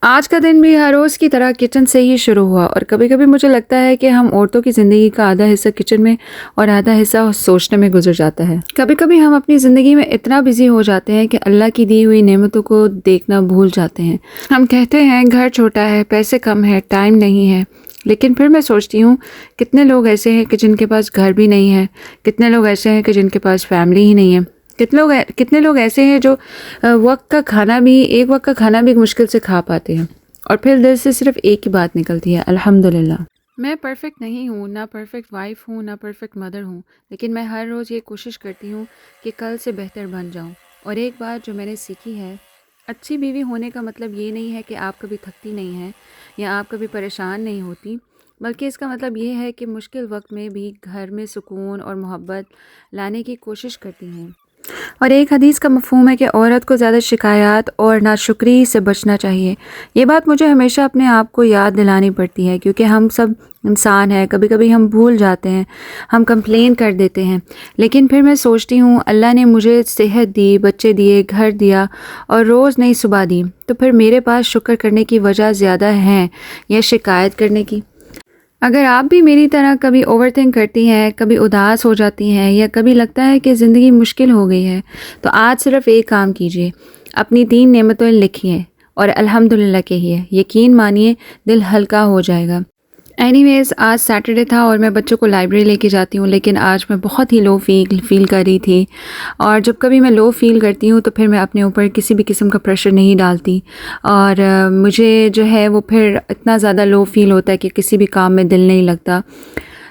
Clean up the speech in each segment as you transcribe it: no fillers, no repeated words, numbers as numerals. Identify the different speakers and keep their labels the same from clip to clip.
Speaker 1: आज का दिन भी हर रोज़ की तरह किचन से ही शुरू हुआ और कभी-कभी मुझे लगता है कि हम औरतों की ज़िंदगी का आधा हिस्सा किचन में और आधा हिस्सा सोचने में गुजर जाता है। कभी-कभी हम अपनी ज़िंदगी में इतना बिजी हो जाते हैं कि अल्लाह की दी हुई नेमतों को देखना भूल जाते हैं। हम कहते हैं घर छोटा है, पैसे कम है, टाइम नहीं है, लेकिन फिर मैं सोचती हूँ कितने लोग ऐसे हैं कि जिनके पास घर भी नहीं है, कितने लोग ऐसे हैं कि जिनके पास फैमिली ही नहीं है, कितने लोग ऐसे हैं जो एक वक्त का खाना भी मुश्किल से खा पाते हैं और फिर दिल से सिर्फ एक ही बात निकलती है, अल्हम्दुलिल्लाह। मैं परफेक्ट नहीं हूँ, ना परफेक्ट वाइफ हूँ, ना परफेक्ट मदर हूँ, लेकिन मैं हर रोज़ ये कोशिश करती हूँ कि कल से बेहतर बन जाऊँ। और एक बात जो मैंने सीखी है, अच्छी बीवी होने का मतलब ये नहीं है कि आप कभी थकती नहीं हैं या आप कभी परेशान नहीं होती, बल्कि इसका मतलब ये है कि मुश्किल वक्त में भी घर में सुकून और मोहब्बत लाने की कोशिश करती हैं। और एक हदीस का मफ़हूम है कि औरत को ज़्यादा शिकायत और नाशुक्री से बचना चाहिए। ये बात मुझे हमेशा अपने आप को याद दिलानी पड़ती है, क्योंकि हम सब इंसान हैं, कभी कभी हम भूल जाते हैं, हम कंप्लेन कर देते हैं। लेकिन फिर मैं सोचती हूँ अल्लाह ने मुझे सेहत दी, बच्चे दिए, घर दिया और रोज़ नई सुबह दी, तो फिर मेरे पास शुक्र करने की वजह ज़्यादा है या शिकायत करने की। अगर आप भी मेरी तरह कभी ओवरथिंक करती हैं, कभी उदास हो जाती हैं या कभी लगता है कि ज़िंदगी मुश्किल हो गई है, तो आज सिर्फ एक काम कीजिए, अपनी 3 नेमतें लिखिए और अल्हम्दुलिल्लाह कहिए। यकीन मानिए दिल हल्का हो जाएगा। एनीवेज़, आज सैटरडे था और मैं बच्चों को लाइब्रेरी लेके जाती हूँ, लेकिन आज मैं बहुत ही लो फील कर रही थी। और जब कभी मैं लो फील करती हूँ तो फिर मैं अपने ऊपर किसी भी किस्म का प्रेशर नहीं डालती और मुझे जो है वो फिर इतना ज़्यादा लो फील होता है कि किसी भी काम में दिल नहीं लगता।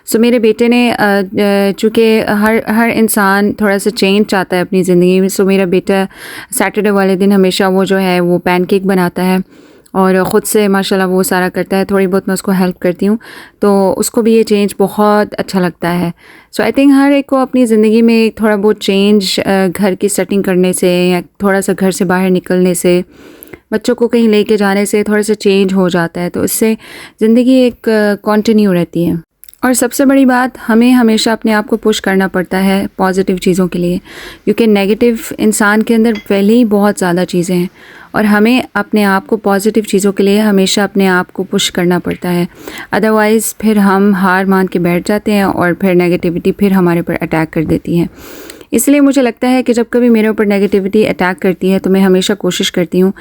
Speaker 1: सो मेरे बेटे ने चूँकि हर इंसान थोड़ा सा चेंज चाहता है अपनी ज़िंदगी में, सो मेरा बेटा सैटरडे वाले दिन हमेशा वो जो है वो पैनकेक बनाता है और ख़ुद से माशाल्लाह वो सारा करता है। थोड़ी बहुत मैं उसको हेल्प करती हूँ, तो उसको भी ये चेंज बहुत अच्छा लगता है। सो आई थिंक हर एक को अपनी ज़िंदगी में थोड़ा बहुत चेंज घर की सेटिंग करने से या थोड़ा सा घर से बाहर निकलने से, बच्चों को कहीं लेके जाने से थोड़ा सा चेंज हो जाता है, तो इससे ज़िंदगी एक कंटिन्यू रहती है। और सबसे बड़ी बात, हमें हमेशा अपने आप को पुश करना पड़ता है पॉजिटिव चीज़ों के लिए, क्योंकि नेगेटिव इंसान के अंदर पहले ही बहुत ज़्यादा चीज़ें हैं और हमें अपने आप को पॉजिटिव चीज़ों के लिए हमेशा अपने आप को पुश करना पड़ता है। अदरवाइज़ फिर हम हार मान के बैठ जाते हैं और फिर नेगेटिविटी फिर हमारे ऊपर अटैक कर देती है। इसलिए मुझे लगता है कि जब कभी मेरे ऊपर नेगेटिविटी अटैक करती है तो मैं हमेशा कोशिश करती हूँ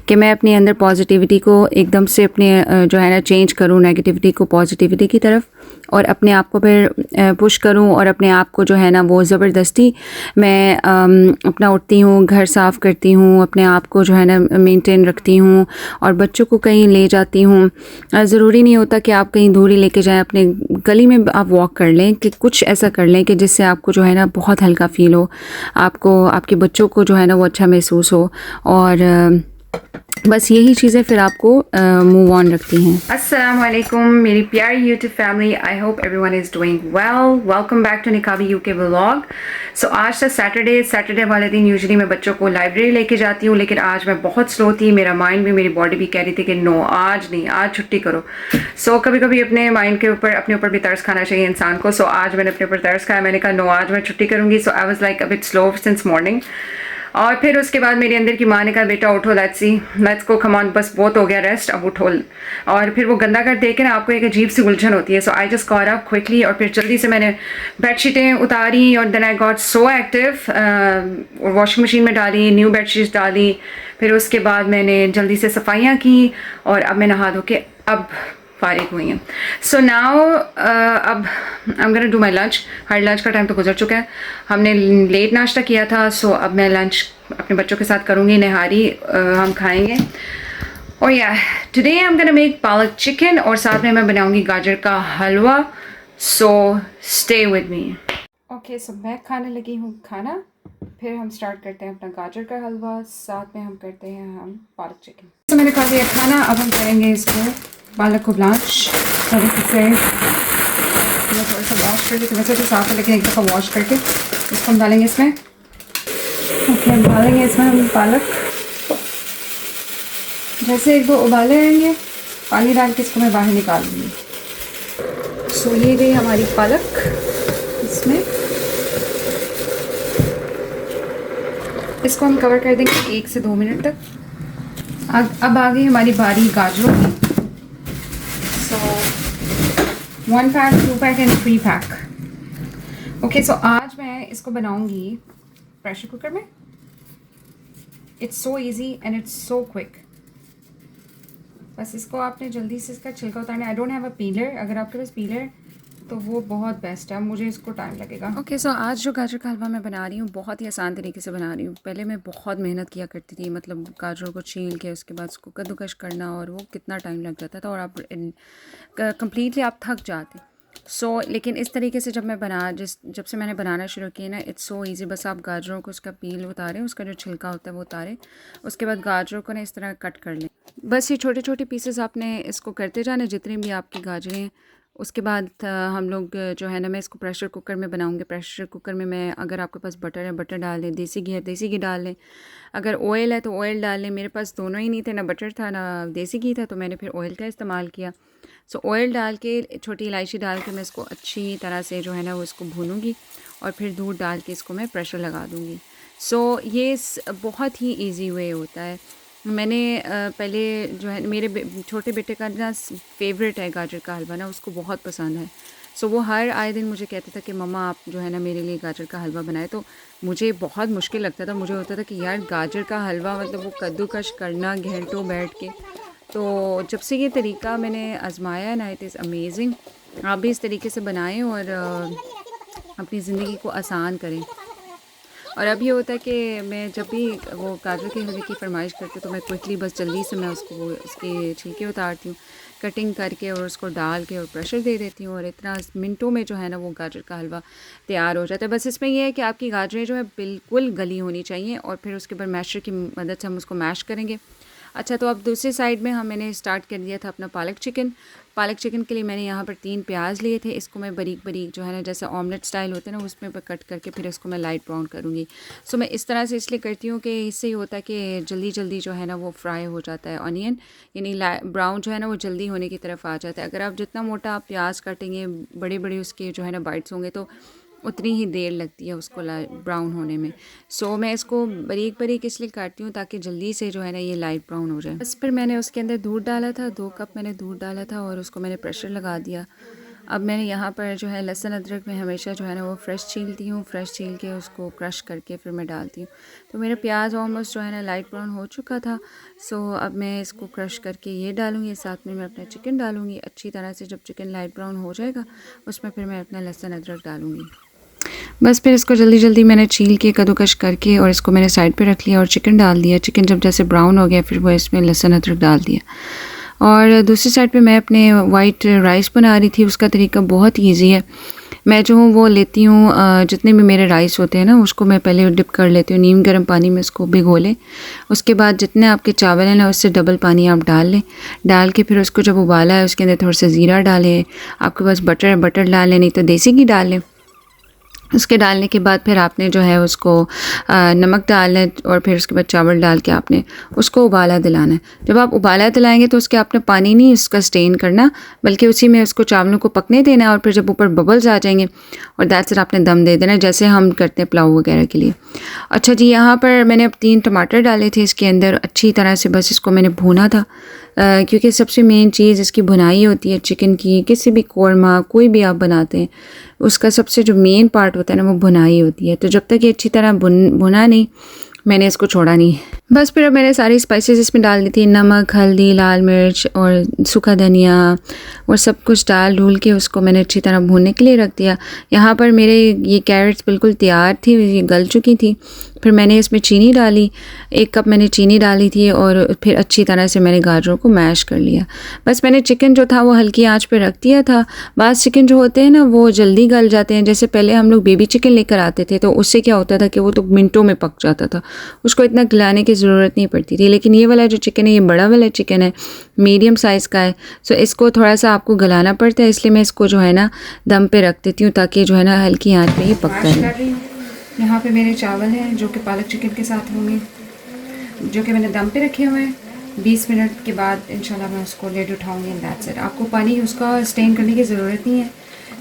Speaker 1: कि मैं अपने अंदर पॉजिटिविटी को एकदम से अपने जो है ना चेंज करूँ, नेगेटिविटी को पॉजिटिविटी की तरफ, और अपने आप को फिर पुश करूं और अपने आप को जो है ना वो ज़बरदस्ती मैं अपना उठती हूँ, घर साफ़ करती हूँ, अपने आप को जो है ना मेंटेन रखती हूँ और बच्चों को कहीं ले जाती हूँ। ज़रूरी नहीं होता कि आप कहीं दूर ही लेके जाएं, अपने गली में आप वॉक कर लें, कि कुछ ऐसा कर लें कि जिससे आपको जो है ना बहुत हल्का फील हो, आपको आपके बच्चों को जो है ना वो अच्छा महसूस हो, और बस यही चीज़ें फिर आपको मूव ऑन रखती हैं। अस्सलाम वालेकुम मेरी प्यारी YouTube family, I hope everyone is doing well. Welcome back to Niqabi UK vlog. So आज तो सैटरडे वाले दिन यूजुअली मैं बच्चों को लाइब्रेरी लेके जाती हूँ, लेकिन आज मैं बहुत स्लो थी, मेरा माइंड भी मेरी बॉडी भी कह रही थी कि नो आज नहीं, आज छुट्टी करो। सो कभी कभी अपने माइंड के ऊपर अपने ऊपर भी तरस खाना चाहिए इंसान को। सो आज मैंने अपने ऊपर तरस खाया, मैंने कहा नो आज मैं छुट्टी करूँगी। So I was like a bit slow since morning. और फिर उसके बाद मेरे अंदर की माँ ने कहा बेटा उठो, लेट्स गो, कम ऑन, बस बहुत हो गया रेस्ट, अब उठो। और फिर वो गंदा कर देख के ना आपको एक अजीब सी उलझन होती है। So I just got up quickly और फिर जल्दी से मैंने बेडशीटें उतारी और then I got so active, washing machine में डाली, न्यू बेडशीट्स डाली। फिर उसके बाद मैंने जल्दी से सफाइयाँ की और अब मैं नहा धो के अब फारिग हुई हैं। सो नाउ अब आई am gonna do my lunch. Her lunch का टाइम तो गुजर चुका है, हमने लेट नाश्ता किया था। सो अब मैं लंच अपने बच्चों के साथ करूँगी, नहारी हम खाएंगे। और या today I am gonna make palak chicken और साथ में मैं बनाऊँगी गाजर का halwa. So stay with me. Okay, so मैं खाने लगी हूँ खाना, फिर हम स्टार्ट करते हैं अपना गाजर का हलवा, साथ में हम करते हैं हम पालक चिकन। तो मैंने खा लिया खाना, अब हम करेंगे इसको पालक को ब्लांच तरीके से। मैं थोड़ा सा वॉश करके, वैसे तो साफ है लेकिन एक दफ़ा वॉश करके इसको हम डालेंगे इसमें। ओके, हम डालेंगे इसमें हम पालक, जैसे एक दो उबाले आएंगे पानी डाल के इसको मैं बाहर निकाल लूँगी। सो ये गई हमारी पालक इसमें। इसको हम कवर कर देंगे 1 से 2 मिनट तक। अब आ गई हमारी बारी गाजरों की। So 1 pack, 2 pack and 3 pack. Okay, so आज मैं इसको बनाऊंगी प्रेशर कुकर में। It's so easy and it's so quick. बस इसको आपने जल्दी से इसका छिलका उतारना है। I don't have a peeler, अगर आपके पास पीलर तो वो बहुत बेस्ट है, मुझे इसको टाइम लगेगा। ओके, सो आज जो गाजर का हलवा मैं बना रही हूँ बहुत ही आसान तरीके से बना रही हूँ। पहले मैं बहुत मेहनत किया करती थी, मतलब गाजरों को छील के उसके बाद उसको कद्दूकश करना, और वो कितना टाइम लग जाता था और आप कम्प्लीटली आप थक जाते। लेकिन इस तरीके से जब से मैंने बनाना शुरू किया ना, इट्स सो इजी। बस आप गाजरों को उसका पील उतारें, उसका जो छिलका होता है वो उतारें, उसके बाद गाजरों को ना इस तरह कट कर लें। बस ये छोटे छोटे पीसेस आपने इसको करते जाना जितनी भी आपकी गाजरें हैं। उसके बाद हम लोग जो है ना, मैं इसको प्रेशर कुकर में बनाऊंगी। प्रेशर कुकर में मैं, अगर आपके पास बटर है बटर डाल लें, देसी घी है देसी घी डाल लें, अगर ऑयल है तो ऑयल डाल लें। मेरे पास दोनों ही नहीं थे, ना बटर था ना देसी घी था, तो मैंने फिर ऑयल का इस्तेमाल किया। ऑयल डाल के, छोटी इलायची डाल के मैं इसको अच्छी तरह से जो है ना वो इसको भूनूंगी, और फिर दूध डाल के इसको मैं प्रेशर लगा दूँगी। ये बहुत ही ईजी वे होता है। मैंने पहले जो है, मेरे छोटे बेटे का ना फेवरेट है गाजर का हलवा ना, उसको बहुत पसंद है। वो हर आए दिन मुझे कहता था कि मम्मा आप जो है ना मेरे लिए गाजर का हलवा बनाए। तो मुझे बहुत मुश्किल लगता था, मुझे होता था कि यार गाजर का हलवा मतलब वो कद्दूकश करना घंटों बैठ के। तो जब से ये तरीका मैंने आजमाया ना, इट इज़ अमेजिंग। आप भी इस तरीके से बनाएं और अपनी ज़िंदगी को आसान करें। और अब ये होता है कि मैं जब भी वो गाजर के हलवे की फरमाइश करती हूँ तो मैं क्विकली बस जल्दी से मैं उसको उसके छिलके उतारती हूँ, कटिंग करके और उसको डाल के और प्रेशर दे देती हूँ, और इतना मिनटों में जो है ना वो गाजर का हलवा तैयार हो जाता है। बस इसमें यह है कि आपकी गाजरें जो है बिल्कुल गली होनी चाहिए, और फिर उसके बाद मैशर की मदद से हम उसको मैश करेंगे। अच्छा, तो अब दूसरी साइड में मैंने स्टार्ट कर दिया था अपना पालक चिकन। पालक चिकन के लिए मैंने यहाँ पर 3 प्याज लिए थे। इसको मैं बारीक बारीक जो है ना, जैसे ऑमलेट स्टाइल होते हैं ना, उसमें कट करके फिर इसको मैं लाइट ब्राउन करूँगी। मैं इस तरह से इसलिए करती हूँ कि इससे ये होता है कि जल्दी जल्दी जो है ना वो फ्राई हो जाता है ऑनियन, यानी ब्राउन जो है ना वो जल्दी होने की तरफ आ जाता है। अगर आप जितना मोटा आप प्याज काटेंगे, बड़े बड़े उसके जो है ना बाइट्स होंगे, तो उतनी ही देर लगती है उसको ब्राउन होने में। मैं इसको बारीक बारीक इसलिए काटती हूँ ताकि जल्दी से जो है ना ये लाइट ब्राउन हो जाए। बस फिर मैंने उसके अंदर दूध डाला था, 2 कप मैंने दूध डाला था, और उसको मैंने प्रेशर लगा दिया। अब मैंने यहाँ पर जो है लहसुन अदरक में हमेशा जो है ना वो फ्रेश छीलती हूँ, फ्रेश छील के उसको क्रश करके फिर मैं डालती हूँ। तो मेरा प्याज ऑलमोस्ट जो है ना लाइट ब्राउन हो चुका था। अब मैं इसको क्रश करके ये डालूँगी, साथ में मैं अपना चिकन डालूँगी अच्छी तरह से। जब चिकन लाइट ब्राउन हो जाएगा उसमें फिर मैं अपना लहसुन अदरक डालूँगी। बस फिर इसको जल्दी जल्दी मैंने छील के कद्दूकश करके और इसको मैंने साइड पे रख लिया और चिकन डाल दिया। चिकन जब जैसे ब्राउन हो गया फिर वो इसमें लहसुन अदरक डाल दिया। और दूसरी साइड पे मैं अपने वाइट राइस बना रही थी। उसका तरीका बहुत ईजी है। मैं जो हूँ वो लेती हूँ, जितने भी मेरे राइस होते हैं ना उसको मैं पहले डिप कर लेती हूँ नीम गर्म पानी में, उसको भिगो लें। उसके बाद जितने आपके चावल हैं ना उससे डबल पानी आप डाल लें। डाल के फिर उसको जब उबाला है उसके अंदर थोड़ा सा ज़ीरा डालें। आपके पास बटर है बटर डाल लें, नहीं तो देसी घी डाल लें। उसके डालने के बाद फिर आपने जो है उसको नमक डालना है, और फिर उसके बाद चावल डाल के आपने उसको उबाला दिलाना है। जब आप उबाला दिलाएंगे तो उसके आपने पानी नहीं उसका स्टेन करना, बल्कि उसी में उसको चावलों को पकने देना है। और फिर जब ऊपर बबल्स आ जाएंगे और दैट्स इट, आपने दम दे देना है जैसे हम करते हैं पुलाव वगैरह के लिए। अच्छा जी, यहाँ पर मैंने अब 3 टमाटर डाले थे इसके अंदर। अच्छी तरह से बस इसको मैंने भूना था, क्योंकि सबसे मेन चीज़ इसकी भुनाई होती है चिकन की। किसी भी कौरमा कोई भी आप बनाते हैं उसका सबसे जो मेन पार्ट होता है ना वो भुनाई होती है। तो जब तक ये अच्छी तरह भुना नहीं मैंने इसको छोड़ा नहीं। बस फिर अब मैंने सारी स्पाइसेस इसमें डाल दी थी, नमक हल्दी लाल मिर्च और सूखा धनिया और सब कुछ डाल डूल के उसको मैंने अच्छी तरह भूनने के लिए रख दिया। यहाँ पर मेरे ये कैरेट्स बिल्कुल तैयार थी, ये गल चुकी थी। फिर मैंने इसमें चीनी डाली, 1 कप मैंने चीनी डाली थी, और फिर अच्छी तरह से मैंने गाजरों को मैश कर लिया। बस मैंने चिकन जो था वो हल्की आंच पे रख दिया था। बाज़ चिकन जो होते हैं ना वो जल्दी गल जाते हैं। जैसे पहले हम लोग बेबी चिकन लेकर आते थे तो उससे क्या होता था कि वो तो मिनटों में पक जाता था, उसको इतना गलाने की ज़रूरत नहीं पड़ती थी। लेकिन ये वाला जो चिकन है ये बड़ा वाला चिकन है, मीडियम साइज़ का है। इसको थोड़ा सा आपको गलाना पड़ता है, इसलिए मैं इसको जो है ना दम पे रख देती हूँ ताकि जो है ना हल्की आंच पे ही पकता है। यहाँ पे मेरे चावल हैं जो कि पालक चिकन के साथ होंगे, जो कि मैंने दम पे रखे हुए हैं। 20 मिनट के बाद इंशाल्लाह मैं उसको लेट उठाऊंगी एंड दैट्स इट। आपको पानी उसका स्टेन करने की ज़रूरत नहीं है।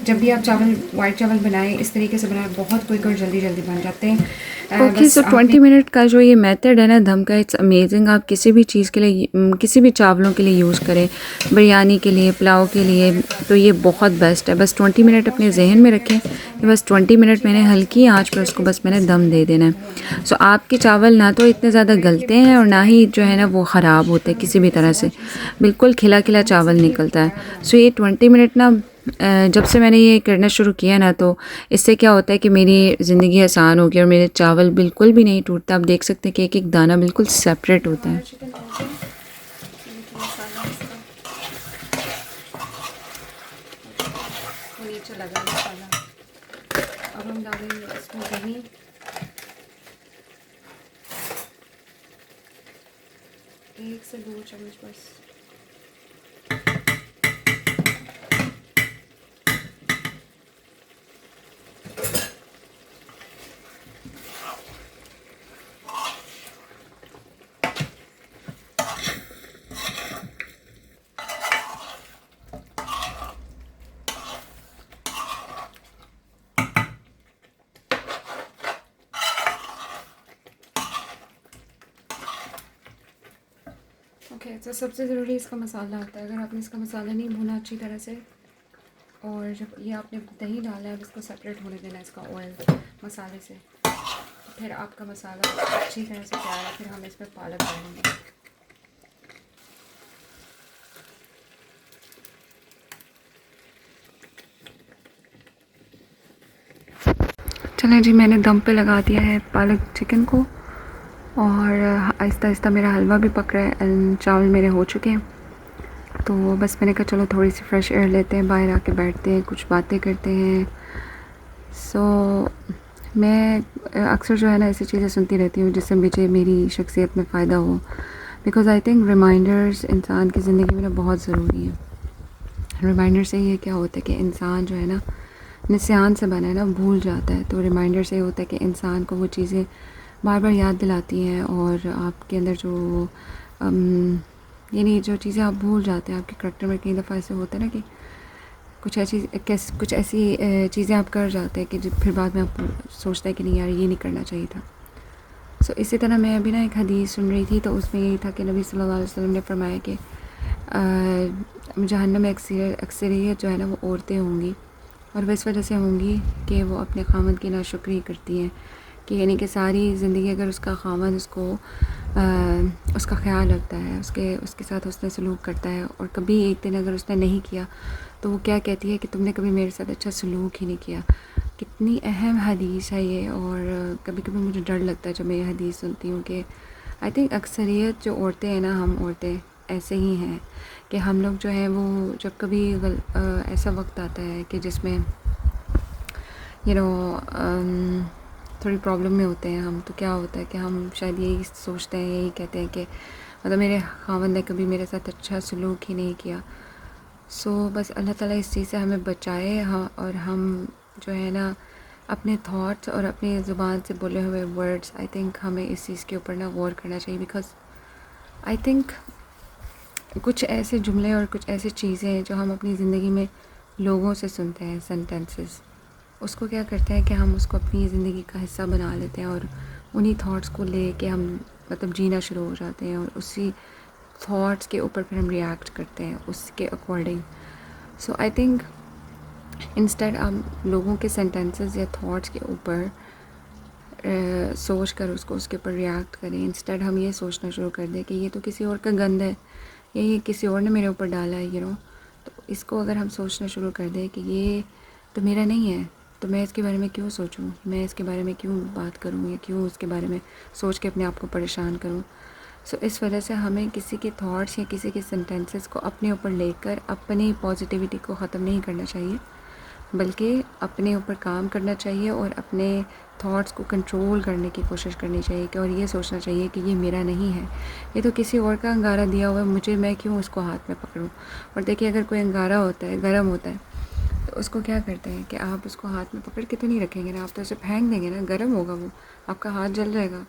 Speaker 1: जब भी आप चावल वाइट चावल बनाएं इस तरीके से बनाएं, बहुत क्विक और जल्दी जल्दी बन जाते हैं। ओके, सो 20 मिनट का जो ये मेथड है ना दम का, इट्स अमेजिंग। आप किसी भी चीज़ के लिए, किसी भी चावलों के लिए यूज़ करें, बिरयानी के लिए, पुलाव के लिए, तो ये बहुत बेस्ट है। बस 20 मिनट अपने जहन में रखें कि बस 20 मिनट मैंने हल्की आंच पर उसको बस मैंने दम दे देना है। सो आपके चावल ना तो इतने ज़्यादा गलते हैं और ना ही जो है ना वो ख़राब होते हैं किसी भी तरह से, बिल्कुल खिला खिला चावल निकलता है। सो ये 20 मिनट ना जब से मैंने ये करना शुरू किया ना, तो इससे क्या होता है कि मेरी ज़िंदगी आसान हो गई और मेरे चावल बिल्कुल भी नहीं टूटता। आप देख सकते हैं कि एक एक दाना बिल्कुल सेपरेट होता है। अब हम डालेंगे इसमें दही, एक से 2 चम्मच बस। ओके, तो सबसे ज़रूरी इसका मसाला होता है। अगर आपने इसका मसाला नहीं भुना अच्छी तरह से, और जब ये आपने दही डाला है, इसको सेपरेट होने देना है इसका ऑयल मसाले से, फिर आपका मसाला अच्छी तरह से तैयार है। फिर हम इसमें पालक डालेंगे। चलें जी, मैंने दम पे लगा दिया है पालक चिकन को, और आहिस्ता आहिस्ता मेरा हलवा भी पक रहा है एंड चावल मेरे हो चुके हैं। तो बस मैंने कहा चलो थोड़ी सी फ्रेश एयर लेते हैं, बाहर आके बैठते हैं, कुछ बातें करते हैं। सो मैं अक्सर जो है ना ऐसी चीज़ें सुनती रहती हूँ जिससे मुझे मेरी शख्सियत में फ़ायदा हो, बिकॉज़ आई थिंक रिमाइंडर्स इंसान की ज़िंदगी में ना बहुत ज़रूरी है। रिमाइंडर से ये क्या होता है कि इंसान जो है ना निस्यान से बना है ना, भूल जाता है। तो रिमाइंडर से होता है कि इंसान को वो चीज़ें बार बार याद दिलाती हैं, और आपके अंदर जो यानी जो चीज़ें आप भूल जाते हैं, आपके करैक्टर में कई दफ़ा ऐसे होता है ना कि कुछ ऐसी चीज़ें आप कर जाते हैं कि फिर बाद में आप सोचते हैं कि नहीं यार ये नहीं करना चाहिए था। सो इसी तरह मैं अभी ना एक हदीस सुन रही थी, तो उसमें यही था कि नबी सल्लल्लाहु अलैहि वसल्लम ने फरमाया कि जहन्नम में अक्सरियत जो है ना वो औरतें होंगी, और वो इस वजह से होंगी कि वो अपने खामद की नाशुक्री करती हैं। कि यानी कि सारी ज़िंदगी अगर उसका खामद उसका ख्याल रखता है, उसके साथ उसने सलूक करता है, और कभी एक दिन अगर उसने नहीं किया तो वो क्या कहती है कि तुमने कभी मेरे साथ अच्छा सलूक ही नहीं किया। कितनी अहम हदीस है ये। और कभी कभी मुझे डर लगता है जब मैं ये हदीस सुनती हूँ कि आई थिंक अक्सरियत जो औरतें हैं ना, हम औरतें ऐसे ही हैं कि हम लोग जो हैं वो जब कभी ऐसा वक्त आता है कि जिसमें थोड़ी प्रॉब्लम में होते हैं हम, तो क्या होता है कि हम शायद यही सोचते हैं, यही कहते हैं कि मतलब मेरे खावंद ने कभी मेरे साथ अच्छा सलूक ही नहीं किया। सो बस अल्लाह ताला इस चीज़ से हमें बचाए। हाँ, और हम जो है ना अपने थॉट्स और अपनी ज़ुबान से बोले हुए वर्ड्स, आई थिंक हमें इस चीज़ के ऊपर ना गौर करना चाहिए। बिकॉज़ आई थिंक कुछ ऐसे जुमले और कुछ ऐसी चीज़ें हैं जो हम अपनी ज़िंदगी में लोगों से सुनते हैं, सेंटेंसेस, उसको क्या करते हैं कि हम उसको अपनी ज़िंदगी का हिस्सा बना लेते हैं, और उन्हीं थॉट्स को ले के हम मतलब जीना शुरू हो जाते हैं, और उसी थॉट्स के ऊपर फिर हम रिएक्ट करते हैं उसके according. So I think instead आप लोगों के सेंटेंसेस या थॉट्स के ऊपर सोच कर उसके ऊपर रिएक्ट करें। इंस्टेड हम ये सोचना शुरू कर दें कि ये तो किसी और का गंद है, ये किसी और ने मेरे ऊपर डाला है, तो इसको अगर हम सोचना शुरू कर दें कि ये तो मेरा नहीं है, तो मैं इसके बारे में क्यों सोचूं, मैं इसके बारे में क्यों बात करूं, या क्यों उसके बारे में सोच के अपने आप को परेशान करूं। सो इस वजह से हमें किसी के थॉट्स या किसी के सेंटेंसेस को अपने ऊपर लेकर अपनी पॉजिटिविटी को ख़त्म नहीं करना चाहिए, बल्कि अपने ऊपर काम करना चाहिए और अपने थॉट्स को कंट्रोल करने की कोशिश करनी चाहिए कि और ये सोचना चाहिए कि ये मेरा नहीं है, ये तो किसी और का अंगारा दिया हुआ है, मुझे मैं क्यों उसको हाथ में पकड़ूं। और देखिए अगर कोई अंगारा होता है, गर्म होता है, तो उसको क्या करते हैं कि आप उसको हाथ में पकड़ के तो नहीं रखेंगे ना, आप तो उसे फेंक देंगे ना, गर्म होगा वो, आपका हाथ जल जाएगा।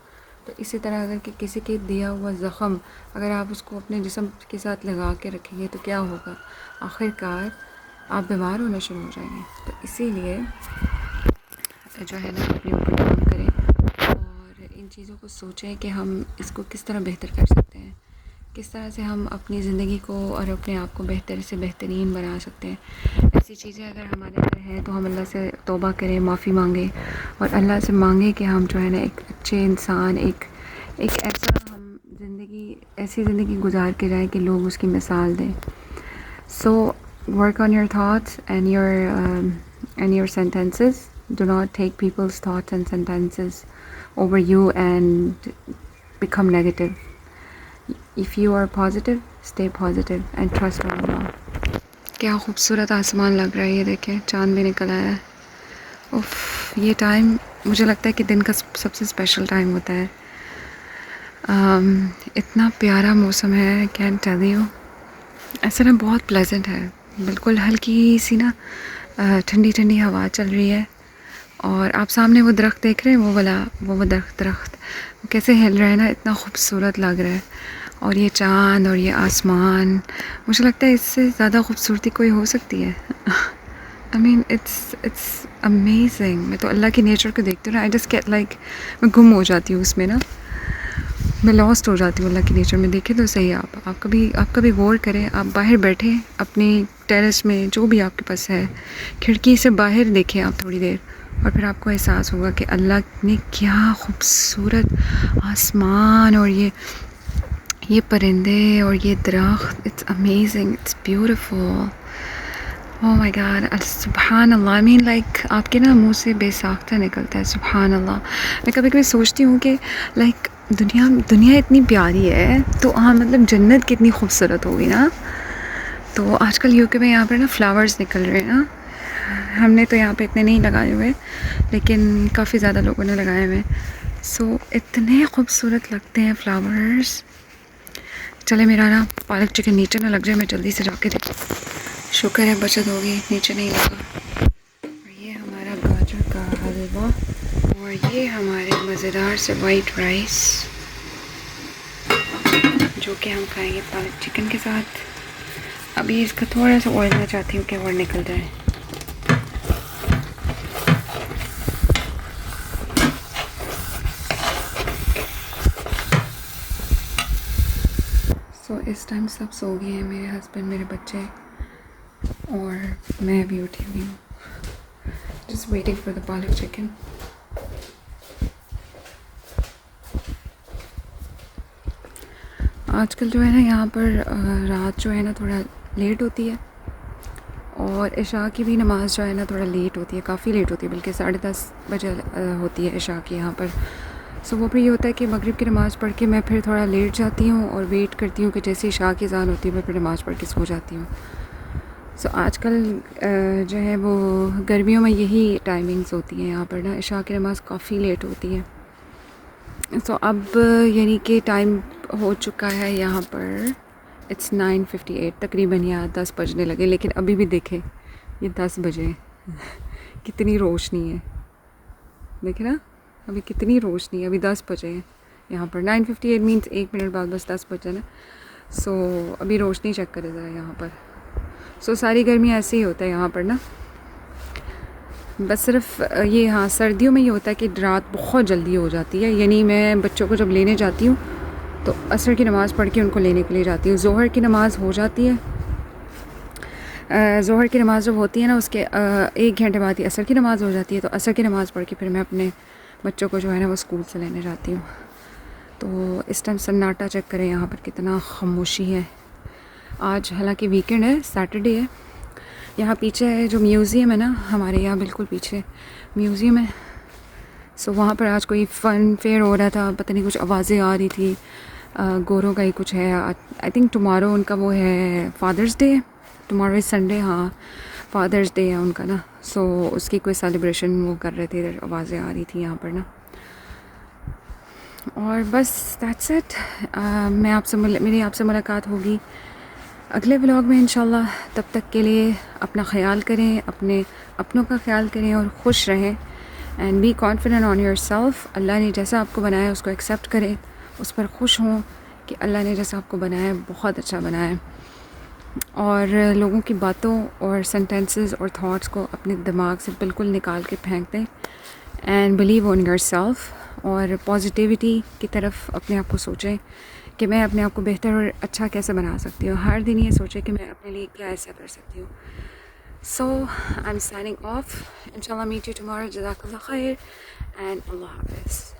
Speaker 1: तो इसी तरह अगर कि किसी के दिया हुआ ज़ख़म अगर आप उसको अपने जिस्म के साथ लगा के रखेंगे तो क्या होगा, आखिरकार आप बीमार होना शुरू हो जाएंगे। तो इसीलिए जो है ना अपने ऊपर काम करें, और इन चीज़ों को सोचें कि हम इसको किस तरह बेहतर कर सकते हैं, किस तरह से हम अपनी ज़िंदगी को और अपने आप को बेहतर से बेहतरीन बना सकते हैं। ऐसी चीज़ें अगर हमारे अंदर हैं तो हम अल्लाह से तौबा करें, माफ़ी मांगें और अल्लाह से मांगें कि हम जो है ना एक अच्छे इंसान, एक ऐसा हम ऐसी ज़िंदगी गुजार के जाएँ कि लोग उसकी मिसाल दें। So work on your thoughts and your sentences. Do not take people's thoughts and sentences over you and become negative. If you are positive, stay positive and trust on Allah. क्या खूबसूरत आसमान लग रहा है, ये देखें चाँद भी निकल आया है। उफ, ये टाइम मुझे लगता है कि दिन का सबसे स्पेशल टाइम होता है। इतना प्यारा मौसम है, कैन टेल यू। ऐसा ना बहुत प्लेजेंट है, बिल्कुल हल्की सी ना ठंडी ठंडी हवा चल रही है। और आप सामने वो दरख्त देख रहे हैं, वो दरख्त वो कैसे हिल रहा है ना, इतना खूबसूरत लग रहा है। और ये चाँद और ये आसमान, मुझे लगता है इससे ज़्यादा खूबसूरती कोई हो सकती है। I mean it's amazing. मैं तो अल्लाह की नेचर को देखती हूँ ना, आई जस्ट गेट लाइक, मैं गुम हो जाती हूँ उसमें ना, मैं लॉस्ट हो जाती हूँ अल्लाह की नेचर में। देखें तो सही, आप कभी गौर करें, आप बाहर बैठे अपनी टेरेस में, जो भी आपके पास है, खिड़की से बाहर देखें आप थोड़ी देर, और फिर आपको एहसास होगा कि अल्लाह ने क्या खूबसूरत आसमान और ये परिंदे और ये दरख्त, it's amazing, it's beautiful. Oh my God, सुभान अल्लाह। आई मीन लाइक आपके ना मुंह से बेसाख्ता निकलता है, सुभान अल्लाह। मैं कभी कभी सोचती हूँ कि लाइक दुनिया इतनी प्यारी है तो हाँ, मतलब जन्नत कितनी खूबसूरत होगी ना। तो आजकल यूके में यहाँ पर ना फ्लावर्स निकल रहे हैं ना, हमने तो यहाँ पे इतने नहीं लगाए हुए, लेकिन काफ़ी ज़्यादा लोगों ने लगाए हुए। सो इतने खूबसूरत लगते हैं फ्लावर्स। चले, मेरा ना पालक चिकन नीचे ना लग जाए, मैं जल्दी से जाके देख। शुक्र है बचत होगी, नीचे नहीं लगा। और ये हमारा गाजर का हलवा और ये हमारे मज़ेदार से वाइट राइस, जो कि हम खाएंगे पालक चिकन के साथ। अभी इसका थोड़ा सा ऑयल मैं चाहती हूँ कि और निकल जाए। इस टाइम सब सो गए हैं, मेरे हस्बैंड, मेरे बच्चे, और मैं अभी उठी हुई हूँ, जस्ट वेटिंग फॉर द पालक चिकन। आजकल जो है ना यहाँ पर रात जो है ना थोड़ा लेट होती है, और इशा की भी नमाज़ जो है ना थोड़ा लेट होती है, काफ़ी लेट होती है, बल्कि 10:30 बजे होती है इशा की यहाँ पर। सो वो फिर ये होता है कि मगरिब की नमाज़ पढ़ के मैं फिर थोड़ा लेट जाती हूँ और वेट करती हूँ कि जैसे इशा की अज़ान होती है मैं फिर नमाज़ पढ़ के सो जाती हूँ। सो आजकल जो है वो गर्मियों में यही टाइमिंग्स होती हैं यहाँ पर ना, इशा की नमाज़ काफ़ी लेट होती है। सो अब यानी कि टाइम हो चुका है यहाँ पर, इट्स 9:58 तकरीबन, या 10 बजने लगे, लेकिन अभी भी देखें ये 10 बजे कितनी रोशनी है, देखें ना अभी कितनी रोशनी है, अभी 10 बजे हैं यहाँ पर। 9:58 मीन्स 1 मिनट बाद बस 10 बजे ना। सो अभी रोशनी चेक करें ज़रा यहाँ पर। सो सारी गर्मी ऐसे ही होता है यहाँ पर ना, बस सिर्फ ये हाँ सर्दियों में ये होता है कि रात बहुत जल्दी हो जाती है। यानी मैं बच्चों को जब लेने जाती हूँ तो असर की नमाज़ पढ़ के उनको लेने के लिए जाती हूँ। ज़ोहर की नमाज़ हो जाती है, ज़ोहर की नमाज़ जब होती है ना उसके 1 घंटे बाद ही असर की नमाज़ हो जाती है। तो असर की नमाज़ पढ़ के फिर मैं अपने बच्चों को जो है ना वो स्कूल से लेने जाती हूँ। तो इस टाइम सन्नाटा चेक करें यहाँ पर कितना खामोशी है। आज हालांकि वीकेंड है, सैटरडे है। यहाँ पीछे है जो म्यूज़ियम है ना, हमारे यहाँ बिल्कुल पीछे म्यूज़ियम है। सो वहाँ पर आज कोई फ़न फेयर हो रहा था, पता नहीं कुछ आवाज़ें आ रही थी, गोरों का ही कुछ है। आई थिंक टुमारो उनका वो है Father's Day, tomorrow is Sunday, हाँ फादर्स डे है उनका ना। सो उसकी कोई सेलिब्रेशन वो कर रहे थे, इधर आवाज़ें आ रही थी यहाँ पर ना। और बस दैट्स इट। मेरी आपसे मुलाकात होगी अगले व्लॉग में इंशाल्लाह। तब तक के लिए अपना ख्याल करें, अपनों का ख्याल करें और खुश रहें। And be confident on your self. अल्लाह ने जैसा आपको बनाया उसको एक्सेप्ट करें, उस पर खुश हों कि अल्लाह ने जैसा आपको बनाया बहुत अच्छा बनाया है। और लोगों की बातों और सेंटेंसेस और थॉट्स को अपने दिमाग से बिल्कुल निकाल के फेंक दें, and believe on your self और पॉजिटिविटी की तरफ अपने आप को सोचें कि मैं अपने आप को बेहतर और अच्छा कैसे बना सकती हूँ। हर दिन ये सोचें कि मैं अपने लिए क्या ऐसा कर सकती हूँ। सो आई एम साइनिंग ऑफ। इंशाल्लाह मीट यू टुमारो। जज़ाकल्लाह खैर एंड अल्लाह हाफ़िज़।